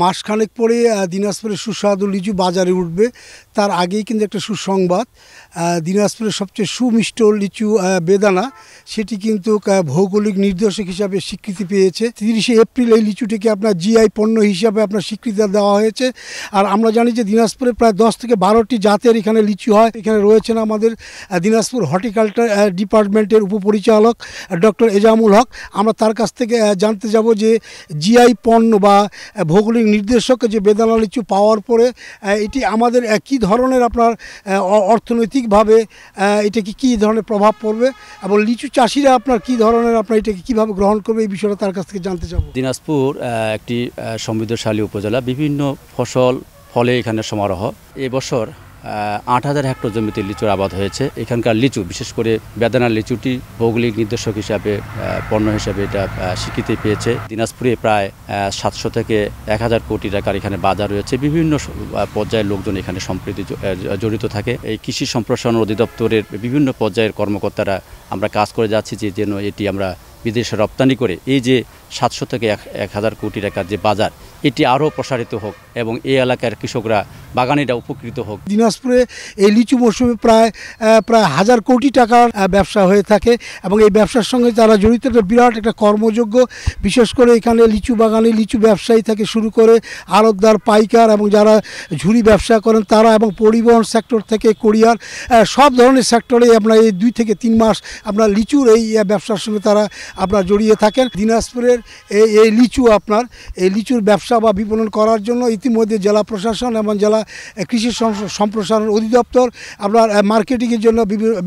মাসখানেক পরে দিনাজপুরের সুস্বাদু লিচু বাজারে উঠবে। তার আগেই কিন্তু একটা সুসংবাদ, দিনাজপুরের সবচেয়ে সুমিষ্ট লিচু বেদানা সেটি কিন্তু ভৌগোলিক নির্দেশক হিসাবে স্বীকৃতি পেয়েছে। 30শে এপ্রিল এই লিচুটিকে আপনার জিআই পণ্য হিসাবে আপনার স্বীকৃতি দেওয়া হয়েছে। আর আমরা জানি যে দিনাজপুরে প্রায় 10 থেকে 12টি জাতের এখানে লিচু হয়। এখানে রয়েছেন আমাদের দিনাজপুর হর্টিকালচার ডিপার্টমেন্টের উপপরিচালক ডক্টর এজামুল হক। আমরা তার কাছ থেকে জানতে যাব যে জিআই পণ্য বা ভৌগোলিক নির্দেশক যে বেদানা লিচু পাওয়ার পরে এটি আমাদের কী ধরনের আপনার অর্থনৈতিকভাবে এটাকে কী ধরনের প্রভাব পড়বে এবং লিচু চাষিরা আপনার কী ধরনের আপনার এটাকে কীভাবে গ্রহণ করবে এই বিষয়টা তার কাছ থেকে জানতে চাব। দিনাজপুর একটি সমৃদ্ধশালী উপজেলা, বিভিন্ন ফলে এখানে সমারোহ। এবছর 8,000 হেক্টর জমিতে লিচুর আবাদ হয়েছে। এখানকার লিচু, বিশেষ করে বেদানা লিচুটি ভৌগোলিক নির্দেশক হিসাবে পণ্য হিসাবে এটা স্বীকৃতি পেয়েছে। দিনাজপুরে প্রায় 700 থেকে 1000 কোটি টাকার এখানে বাজার রয়েছে। বিভিন্ন পর্যায়ের লোকজন এখানে সম্প্রতি জড়িত থাকে। এই কৃষি সম্প্রসারণ অধিদপ্তরের বিভিন্ন পর্যায়ের কর্মকর্তারা আমরা কাজ করে যাচ্ছি যে যেন এটি আমরা বিদেশে রপ্তানি করে এই যে 700 থেকে 1000 কোটি টাকার যে বাজার, এটি আরও প্রসারিত হোক এবং এই এলাকার কৃষকরা, বাগানিরা উপকৃত হোক। দিনাজপুরে এই লিচু মৌসুমে প্রায় 1000 কোটি টাকার ব্যবসা হয়ে থাকে এবং এই ব্যবসার সঙ্গে যারা জড়িত একটা বিরাট একটা কর্মযোগ্য, বিশেষ করে এখানে লিচু বাগানে লিচু ব্যবসায়ী থেকে শুরু করে আড়তদার, পাইকার এবং যারা ঝুড়ি ব্যবসা করেন তারা, এবং পরিবহন সেক্টর থেকে কুরিয়ার, সব ধরনের সেক্টরে আপনার এই 2 থেকে 3 মাস আপনার লিচুর এই ব্যবসার সঙ্গে তারা আপনার জড়িয়ে থাকেন। দিনাজপুরের এই লিচু আপনার এই লিচুর ব্যবসা বা বিপণন করার জন্য ইতিমধ্যে জেলা প্রশাসন এবং জেলা কৃষি সম্প্রসারণ অধিদপ্তর আপনার মার্কেটিংয়ের জন্য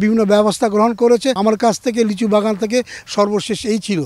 বিভিন্ন ব্যবস্থা গ্রহণ করেছে। আমার কাছ থেকে লিচু বাগান থেকে সর্বশেষ এই ছিল।